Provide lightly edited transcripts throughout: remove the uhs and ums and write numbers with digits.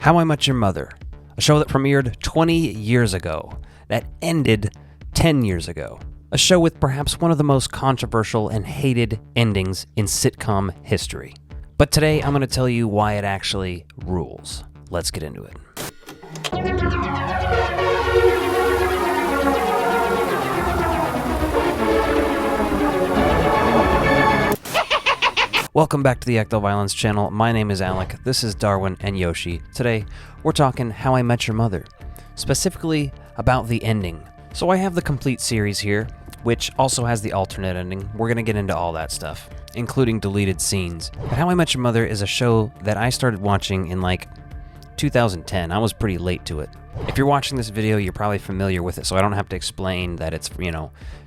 How I Met Your Mother, a show that premiered 20 years ago, that ended 10 years ago. A show with perhaps one of the most controversial and hated endings in sitcom history. But today I'm going to tell you why it actually rules. Let's get into it. Welcome back to the Ecto Violence channel. My name is Alec, this is Darwin and Yoshi. Today, we're talking How I Met Your Mother, specifically about the ending. So I have the complete series here, which also has the alternate ending. We're going to get into all that stuff, including deleted scenes. But How I Met Your Mother is a show that I started watching in 2010. I was pretty late to it. If you're watching this video, you're probably familiar with it, so I don't have to explain that it's,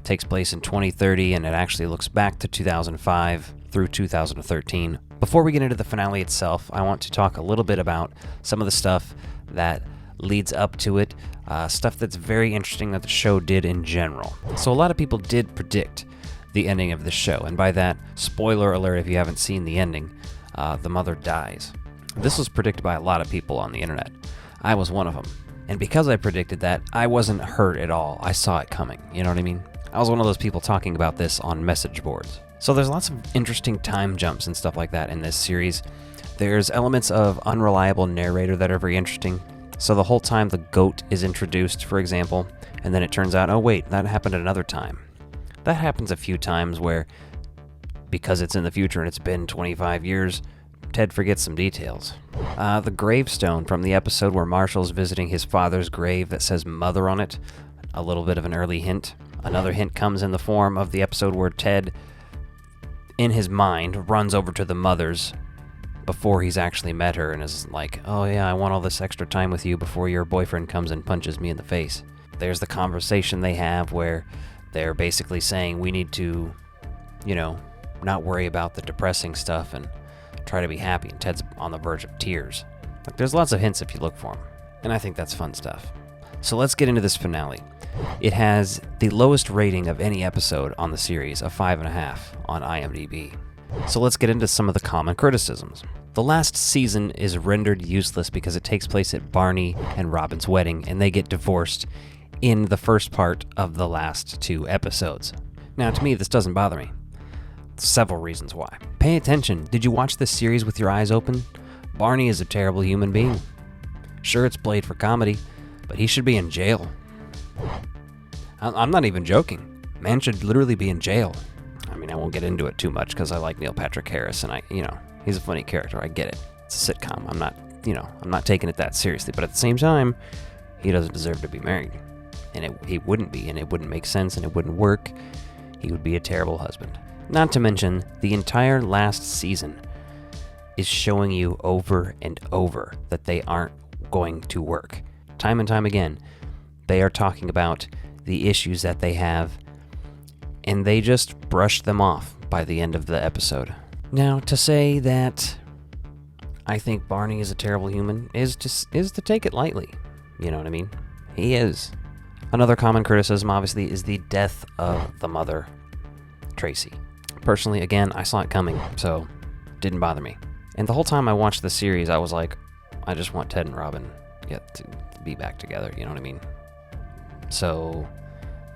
takes place in 2030 and it actually looks back to 2005 through 2013. Before we get into the finale itself, I want to talk a little bit about some of the stuff that leads up to it, stuff that's very interesting that the show did in general. So a lot of people did predict the ending of the show, and by that, spoiler alert if you haven't seen the ending, the mother dies. This was predicted by a lot of people on the internet. I was one of them. And because I predicted that, I wasn't hurt at all. I saw it coming, you know what I mean? I was one of those people talking about this on message boards. So there's lots of interesting time jumps and stuff like that in this series. There's elements of unreliable narrator that are very interesting. So the whole time the goat is introduced, for example, and then it turns out, oh wait, that happened another time. That happens a few times where, because it's in the future and it's been 25 years, Ted forgets some details. The gravestone from the episode where Marshall's visiting his father's grave that says mother on it, a little bit of an early hint. Another hint comes in the form of the episode where Ted, in his mind, runs over to the mother's before he's actually met her and is like, oh yeah, I want all this extra time with you before your boyfriend comes and punches me in the face. There's the conversation they have where they're basically saying we need to, not worry about the depressing stuff and try to be happy, and Ted's on the verge of tears. There's lots of hints if you look for them, and I think that's fun stuff. So let's get into this finale. It has the lowest rating of any episode on the series, a 5.5 on IMDb. So let's get into some of the common criticisms. The last season is rendered useless because it takes place at Barney and Robin's wedding, and they get divorced in the first part of the last 2 episodes. Now, to me, this doesn't bother me. Several reasons why. Pay attention. Did you watch this series with your eyes open? Barney is a terrible human being. Sure, it's played for comedy, but he should be in jail. I'm not even joking. Man should literally be in jail. I mean, I won't get into it too much because I like Neil Patrick Harris, and he's a funny character. I get it. It's a sitcom. I'm not taking it that seriously, but at the same time, he doesn't deserve to be married. And he wouldn't be, and it wouldn't make sense, and it wouldn't work. He would be a terrible husband. Not to mention, the entire last season is showing you over and over that they aren't going to work. Time and time again, they are talking about the issues that they have, and they just brush them off by the end of the episode. Now, to say that I think Barney is a terrible human is to take it lightly. You know what I mean? He is. Another common criticism, obviously, is the death of the mother, Tracy. Personally, again, I saw it coming, so it didn't bother me. And the whole time I watched the series, I was like, I just want Ted and Robin to be back together, you know what I mean? So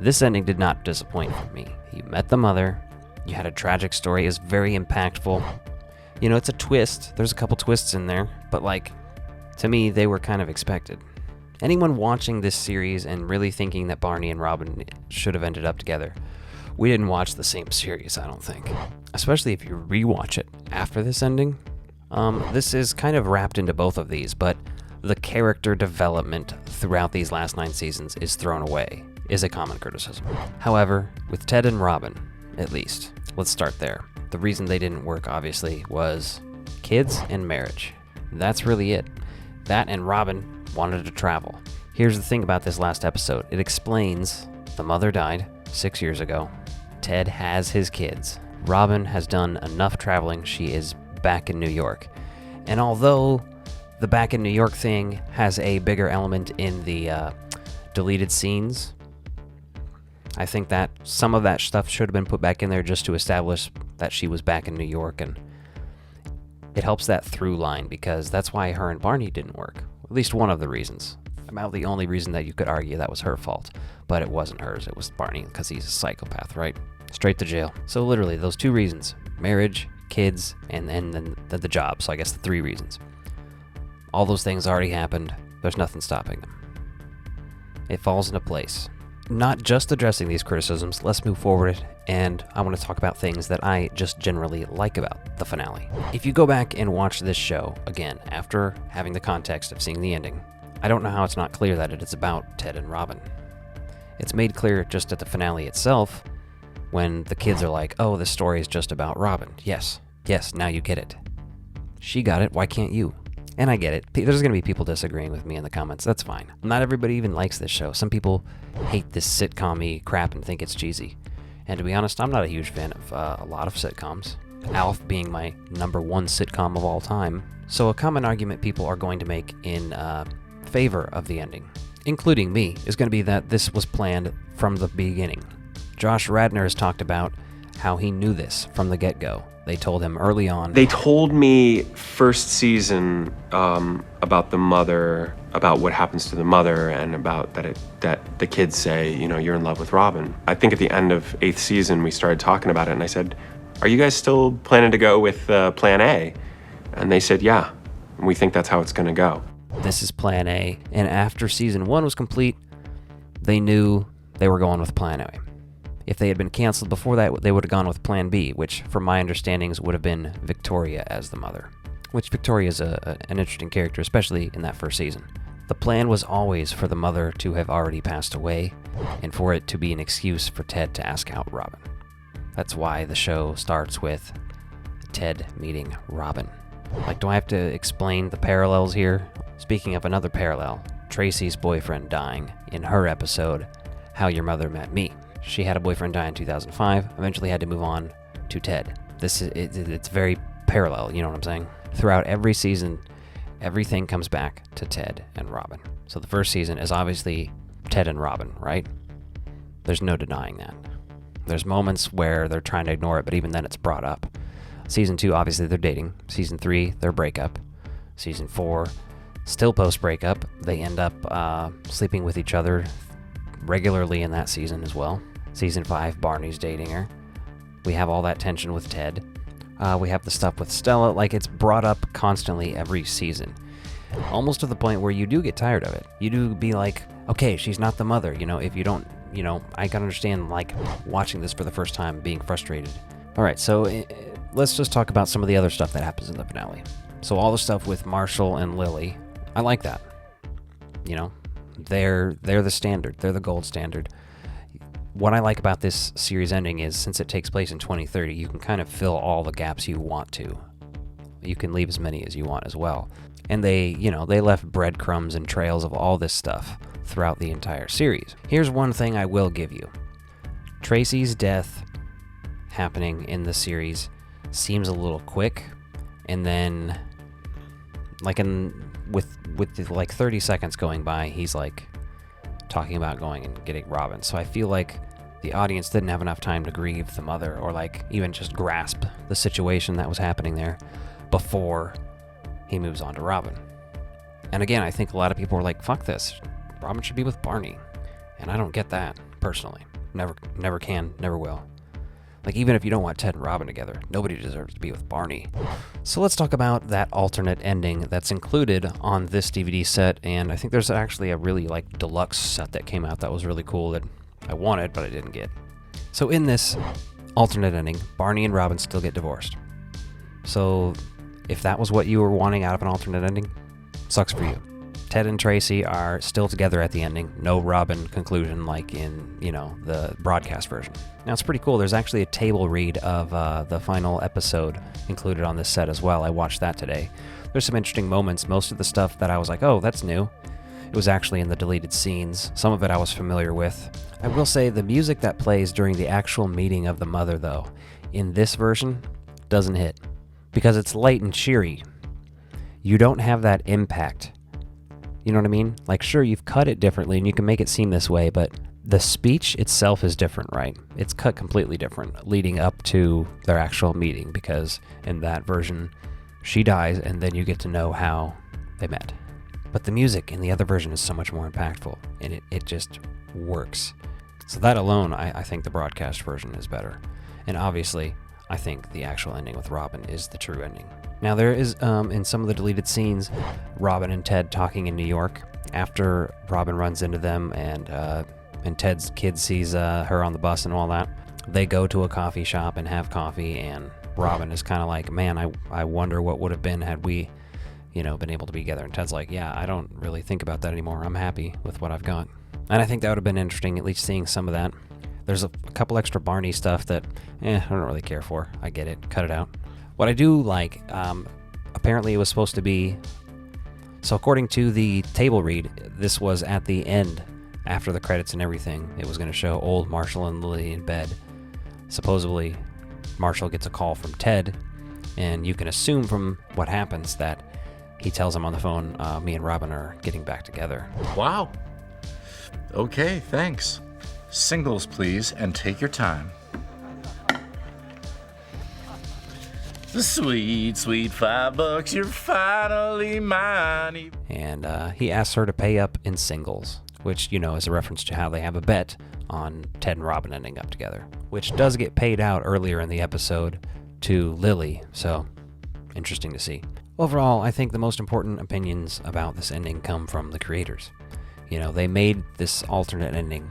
this ending did not disappoint me. You met the mother, you had a tragic story, it's very impactful. It's a twist, there's a couple twists in there, but to me, they were kind of expected. Anyone watching this series and really thinking that Barney and Robin should have ended up together, we didn't watch the same series, I don't think. Especially if you rewatch it after this ending. This is kind of wrapped into both of these, but the character development throughout these last 9 seasons is thrown away, is a common criticism. However, with Ted and Robin, at least, let's start there. The reason they didn't work, obviously, was kids and marriage. That's really it. That and Robin wanted to travel. Here's the thing about this last episode. It explains the mother died 6 years ago. Ted has his kids. Robin has done enough traveling. She is back in New York. And although the back in New York thing has a bigger element in the deleted scenes, I think that some of that stuff should have been put back in there just to establish that she was back in New York, and It helps that through line because that's why her and Barney didn't work. At least one of the reasons. About the only reason that you could argue that was her fault. But it wasn't hers, it was Barney, because he's a psychopath, right? Straight to jail. So literally, those two reasons. Marriage, kids, and then the job. So I guess the three reasons. All those things already happened. There's nothing stopping them. It falls into place. Not just addressing these criticisms, let's move forward, and I want to talk about things that I just generally like about the finale. If you go back and watch this show, again, after having the context of seeing the ending, I don't know how it's not clear that it is about Ted and Robin. It's made clear just at the finale itself, when the kids are like, oh, this story is just about Robin. Yes, now you get it. She got it, why can't you? And I get it. There's going to be people disagreeing with me in the comments. That's fine. Not everybody even likes this show. Some people hate this sitcom-y crap and think it's cheesy. And to be honest, I'm not a huge fan of a lot of sitcoms. Alf being my number one sitcom of all time. So a common argument people are going to make in favor of the ending, including me, is going to be that this was planned from the beginning. Josh Radnor has talked about how he knew this from the get-go. They told him early on. They told me first season about the mother, about what happens to the mother, and about that the kids say, you're in love with Robin. I think at the end of 8th season, we started talking about it, and I said, are you guys still planning to go with plan A? And they said, yeah, and we think that's how it's going to go. This is plan A, and after season 1 was complete, they knew they were going with plan A. If they had been canceled before that, they would have gone with Plan B, which, from my understandings, would have been Victoria as the mother. Which Victoria is an interesting character, especially in that first season. The plan was always for the mother to have already passed away, and for it to be an excuse for Ted to ask out Robin. That's why the show starts with Ted meeting Robin. Like, do I have to explain the parallels here? Speaking of another parallel, Tracy's boyfriend dying in her episode, How Your Mother Met Me. She had a boyfriend die in 2005, eventually had to move on to Ted. It's very parallel, you know what I'm saying? Throughout every season, everything comes back to Ted and Robin. So the first season is obviously Ted and Robin, right? There's no denying that. There's moments where they're trying to ignore it, but even then it's brought up. Season 2, obviously they're dating. Season 3, their breakup. Season 4, still post-breakup. They end up sleeping with each other regularly in that season as well. Season 5, Barney's dating her. We have all that tension with Ted. We have the stuff with Stella. Like, it's brought up constantly every season. Almost to the point where you do get tired of it. You do be like, okay, she's not the mother. If you don't, I can understand, like, watching this for the first time, being frustrated. All right, so let's just talk about some of the other stuff that happens in the finale. So all the stuff with Marshall and Lily, I like that. They're the standard. They're the gold standard. What I like about this series ending is, since it takes place in 2030, you can kind of fill all the gaps you want to. You can leave as many as you want as well. And they left breadcrumbs and trails of all this stuff throughout the entire series. Here's one thing I will give you. Tracy's death happening in the series seems a little quick, and then with like 30 seconds going by, he's like talking about going and getting Robin. So I feel like the audience didn't have enough time to grieve the mother, or like even just grasp the situation that was happening there before he moves on to Robin. And again, I think a lot of people were like, fuck this, Robin should be with Barney. And I don't get that, personally. Never can, never will. Like, even if you don't want Ted and Robin together, nobody deserves to be with Barney. So let's talk about that alternate ending that's included on this DVD set, and I think there's actually a really, deluxe set that came out that was really cool that I wanted, but I didn't get. So in this alternate ending, Barney and Robin still get divorced. So if that was what you were wanting out of an alternate ending, sucks for you. Ted and Tracy are still together at the ending. No Robin conclusion like in, the broadcast version. Now, it's pretty cool. There's actually a table read of the final episode included on this set as well. I watched that today. There's some interesting moments. Most of the stuff that I was like, oh, that's new, it was actually in the deleted scenes. Some of it I was familiar with. I will say the music that plays during the actual meeting of the mother, though, in this version, doesn't hit. Because it's light and cheery. You don't have that impact. You know what I mean? Like, sure, you've cut it differently and you can make it seem this way, but the speech itself is different, right? It's cut completely different leading up to their actual meeting, because in that version, She dies, and then you get to know how they met. But the music in the other version is so much more impactful, and it just works. So that alone, I think the broadcast version is better. And obviously, I think the actual ending with Robin is the true ending. Now, there is, in some of the deleted scenes, Robin and Ted talking in New York. After Robin runs into them and Ted's kid sees her on the bus and all that, they go to a coffee shop and have coffee, and Robin is kind of like, man, I wonder what would have been had we, been able to be together. And Ted's like, yeah, I don't really think about that anymore. I'm happy with what I've got. And I think that would have been interesting, at least seeing some of that. There's a couple extra Barney stuff that, I don't really care for. I get it. Cut it out. What I do like, apparently it was supposed to be, so according to the table read, this was at the end, after the credits and everything. It was going to show old Marshall and Lily in bed. Supposedly, Marshall gets a call from Ted, and you can assume from what happens that he tells him on the phone, me and Robin are getting back together. Wow. Okay, thanks. Singles, please, and take your time. Sweet, sweet $5, you're finally mine. And he asks her to pay up in singles, which, is a reference to how they have a bet on Ted and Robin ending up together, which does get paid out earlier in the episode to Lily, so interesting to see. Overall, I think the most important opinions about this ending come from the creators. They made this alternate ending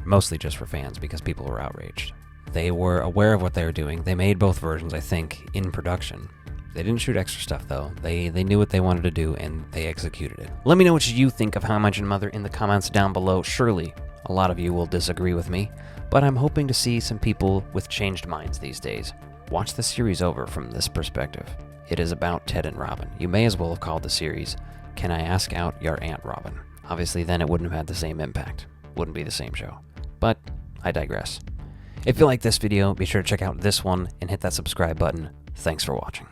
mostly just for fans because people were outraged. They were aware of what they were doing. They made both versions, I think, in production. They didn't shoot extra stuff, though. They knew what they wanted to do, and they executed it. Let me know what you think of How I Met Your Mother in the comments down below. Surely, a lot of you will disagree with me, but I'm hoping to see some people with changed minds these days. Watch the series over from this perspective. It is about Ted and Robin. You may as well have called the series, Can I Ask Out Your Aunt Robin? Obviously, then it wouldn't have had the same impact. Wouldn't be the same show. But I digress. If you like this video, be sure to check out this one and hit that subscribe button. Thanks for watching.